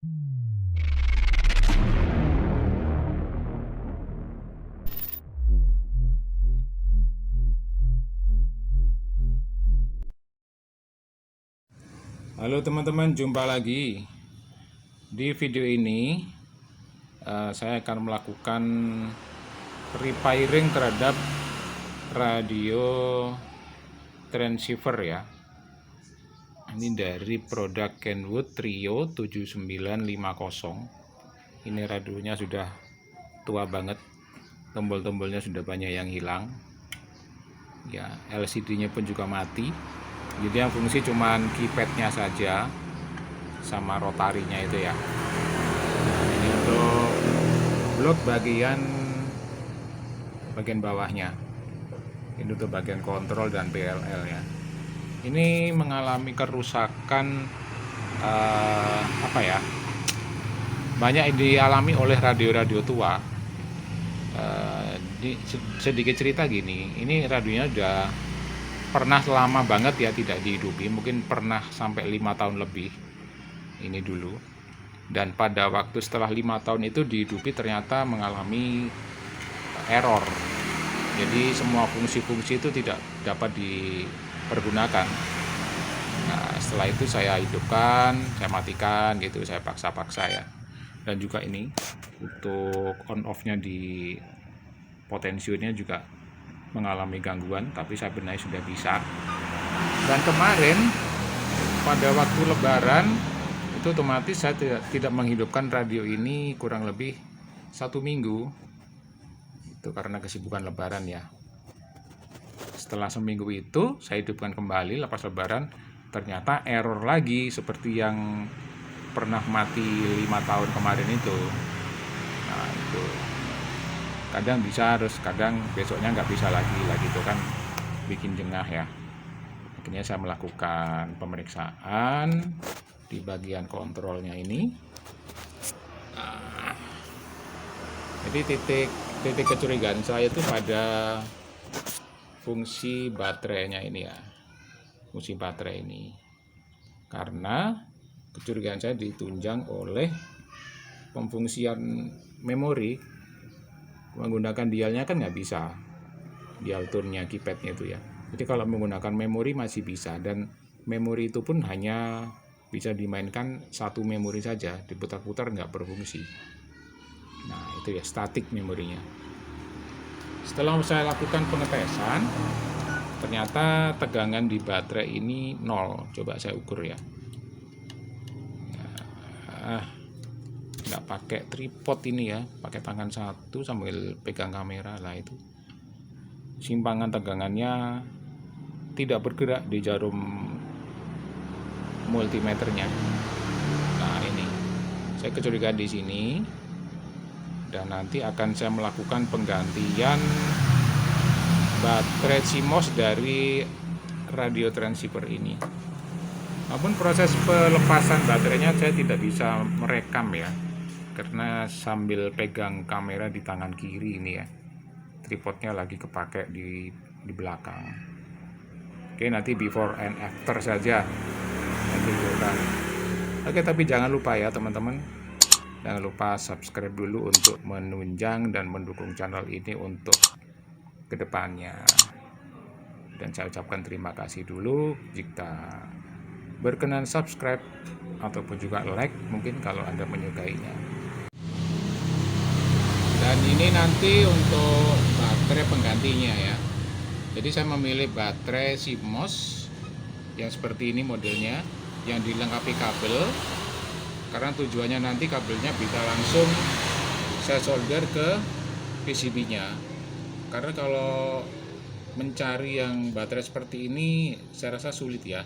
Halo teman-teman, jumpa lagi. Di video ini saya akan melakukan repairing terhadap radio transceiver ya. Ini dari produk Kenwood Trio 7950. Ini radionya sudah tua banget, tombol-tombolnya sudah banyak yang hilang ya, LCD-nya pun juga mati. Jadi yang fungsi cuman keypadnya saja sama rotarinya itu ya. Ini untuk blok bagian bawahnya. Ini untuk bagian kontrol dan PLL ya. Ini mengalami kerusakan banyak dialami oleh radio-radio tua. Sedikit cerita gini, ini radionya udah pernah lama banget ya tidak dihidupi, mungkin pernah sampai 5 tahun lebih ini dulu. Dan pada waktu setelah 5 tahun itu dihidupi ternyata mengalami error. Jadi semua fungsi-fungsi itu tidak dapat dipergunakan. Nah, setelah itu saya hidupkan, saya matikan gitu, saya paksa-paksa ya. Dan juga ini untuk on off-nya di potensionya juga mengalami gangguan, tapi saya benahi sudah bisa. Dan kemarin pada waktu lebaran itu otomatis saya tidak menghidupkan radio ini kurang lebih 1 minggu. Itu karena kesibukan lebaran ya. Setelah seminggu itu saya hidupkan kembali lepas lebaran, ternyata error lagi seperti yang pernah mati 5 tahun kemarin itu. Nah itu kadang bisa, terus kadang besoknya nggak bisa lagi itu kan bikin jengah ya. Akhirnya saya melakukan pemeriksaan di bagian kontrolnya ini. Nah, jadi titik kecurigaan saya itu pada fungsi baterainya ini ya, fungsi baterai ini, karena kecurigaan saya ditunjang oleh pemfungsian memori. Menggunakan dialnya kan nggak bisa, dial tone-nya, keypadnya itu ya. Jadi kalau menggunakan memori masih bisa, dan memori itu pun hanya bisa dimainkan satu memori saja, diputar-putar nggak berfungsi. Nah itu ya, statik memorinya. Setelah saya lakukan pengetesan, ternyata tegangan di baterai ini 0. Coba saya ukur ya. Nggak pakai tripod ini ya, pakai tangan satu sambil pegang kamera lah. Itu simpangan tegangannya tidak bergerak di jarum multimeternya. Nah ini saya kecurigaan di sini, dan nanti akan saya melakukan penggantian baterai CMOS dari radio transceiver ini. Namun proses pelepasan baterainya saya tidak bisa merekam ya, karena sambil pegang kamera di tangan kiri ini ya, tripodnya lagi kepake di belakang. Oke, nanti before and after saja nanti tunjukkan. Oke, tapi jangan lupa ya teman-teman, jangan lupa subscribe dulu untuk menunjang dan mendukung channel ini untuk kedepannya. Dan saya ucapkan terima kasih dulu jika berkenan subscribe ataupun juga like mungkin kalau Anda menyukainya. Dan ini nanti untuk baterai penggantinya ya. Jadi saya memilih baterai CMOS yang seperti ini modelnya, yang dilengkapi kabel, karena tujuannya nanti kabelnya bisa langsung saya solder ke PCB-nya. Karena kalau mencari yang baterai seperti ini saya rasa sulit ya.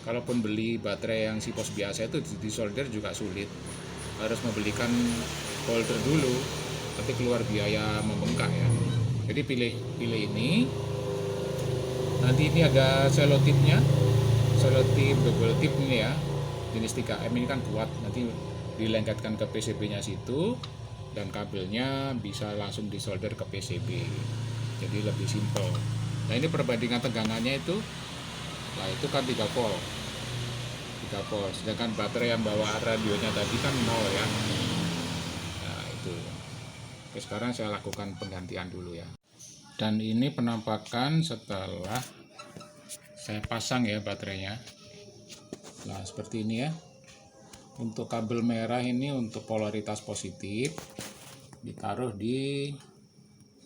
Kalaupun beli baterai yang CMOS biasa itu disolder juga sulit, harus membelikan holder dulu, nanti keluar biaya membengkak ya. Jadi pilih ini. Nanti ini ada selotipnya, selotip double tip ini ya, jenis 3M ini kan kuat, nanti dilengketkan ke PCB-nya situ, dan kabelnya bisa langsung disolder ke PCB, jadi lebih simpel. Nah ini perbandingan tegangannya itu, nah itu kan 3 volt. 3 volt, sedangkan baterai yang bawa radionya tadi kan 0 ya. Nah itu. Oke, sekarang saya lakukan penggantian dulu ya. Dan ini penampakan setelah saya pasang ya baterainya. Nah seperti ini ya. Untuk kabel merah ini untuk polaritas positif, ditaruh di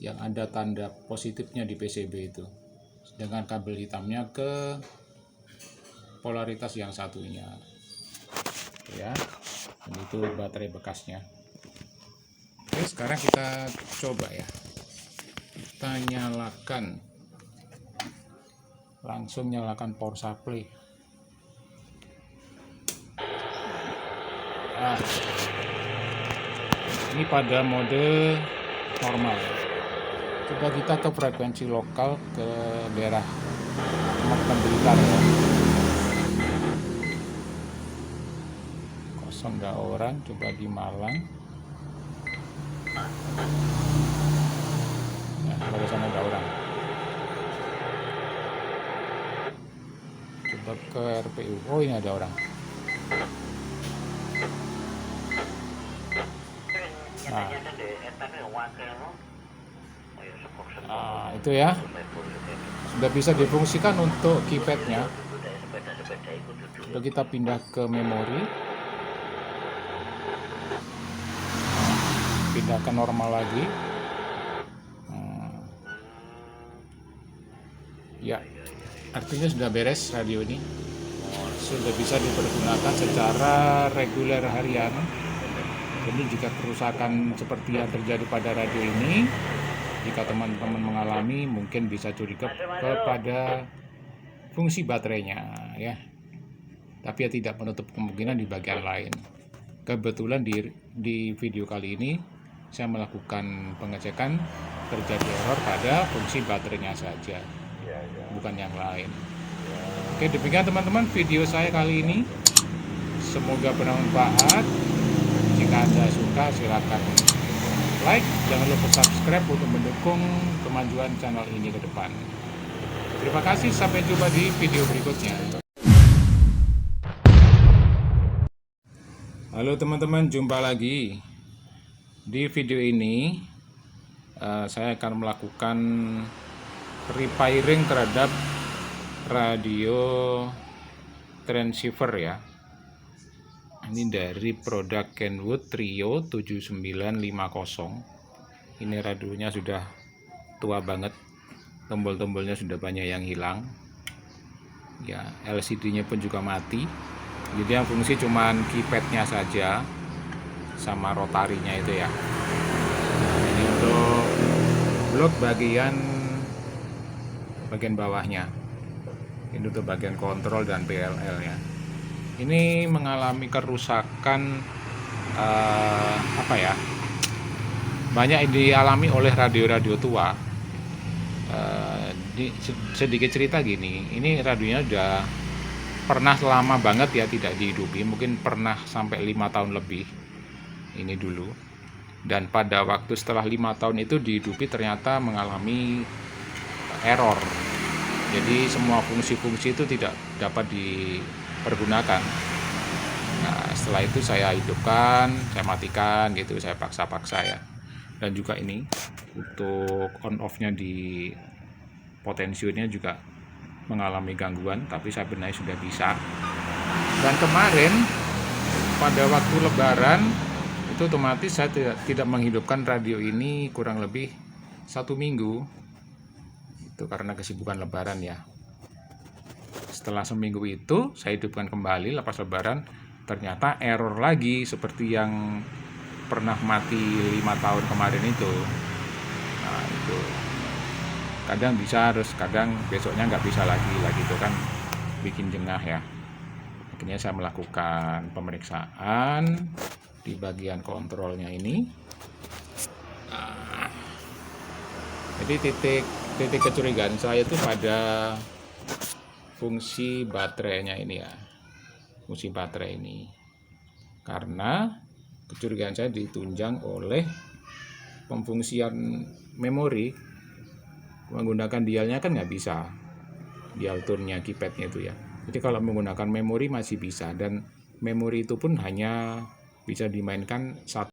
yang ada tanda positifnya di PCB itu, sedangkan kabel hitamnya ke polaritas yang satunya ya. Dan itu baterai bekasnya. Oke, sekarang kita coba ya, kita nyalakan, langsung nyalakan power supply. Nah, ini pada mode normal. Coba kita ke frekuensi lokal ke daerah Blitar ya. Kosong nggak orang. Coba di Malang. Nah, pada sana nggak orang. Coba ke RPU. Oh, ini ada orang. Nah, itu ya. Sudah bisa difungsikan untuk keypadnya. Coba kita pindah ke memori. Pindah ke normal lagi. Ya, artinya sudah beres radio ini. Sudah bisa dipergunakan secara reguler harian. Jadi jika kerusakan seperti yang terjadi pada radio ini, jika teman-teman mengalami, mungkin bisa curiga kepada fungsi baterainya ya. Tapi ya tidak menutup kemungkinan di bagian lain. Kebetulan di video kali ini saya melakukan pengecekan, terjadi error pada fungsi baterainya saja, bukan yang lain. Oke, demikian teman-teman video saya kali ini. Semoga bermanfaat. Jika Anda suka, silakan like, jangan lupa subscribe untuk mendukung kemajuan channel ini ke depan. Terima kasih, sampai jumpa di video berikutnya. Halo teman-teman, jumpa lagi. Di video ini saya akan melakukan repairing terhadap radio transceiver ya. Ini dari produk Kenwood Trio 7950. Ini radionya sudah tua banget, tombol-tombolnya sudah banyak yang hilang ya, LCD-nya pun juga mati. Jadi yang fungsi cuman keypadnya saja sama rotarinya itu ya. Ini untuk blok bagian bawahnya. Ini untuk bagian kontrol dan PLL ya. Ini mengalami kerusakan banyak yang dialami oleh radio-radio tua. Sedikit cerita gini, ini radionya udah pernah lama banget ya tidak dihidupi, mungkin pernah sampai 5 tahun lebih ini dulu. Dan pada waktu setelah 5 tahun itu dihidupi ternyata mengalami error. Jadi semua fungsi-fungsi itu tidak dapat dipergunakan. Nah, setelah itu saya hidupkan, saya matikan gitu, saya paksa-paksa ya. Dan juga ini untuk on off-nya di potensionya juga mengalami gangguan, tapi saya benahi sudah bisa. Dan kemarin pada waktu lebaran itu otomatis saya tidak menghidupkan radio ini kurang lebih 1 minggu. Itu karena kesibukan lebaran ya. Setelah seminggu itu saya hidupkan kembali lepas lebaran, ternyata error lagi seperti yang pernah mati 5 tahun kemarin itu. Nah itu kadang bisa, harus kadang besoknya nggak bisa lagi itu kan bikin jengah ya. Akhirnya saya melakukan pemeriksaan di bagian kontrolnya ini. Nah, jadi titik kecurigaan saya itu pada fungsi baterainya ini ya, fungsi baterai ini, karena kecurigaan saya ditunjang oleh pemfungsian memori. Menggunakan dialnya kan nggak bisa, dial tone-nya keypadnya itu ya, Jadi kalau menggunakan memori masih bisa, dan memori itu pun hanya bisa dimainkan satu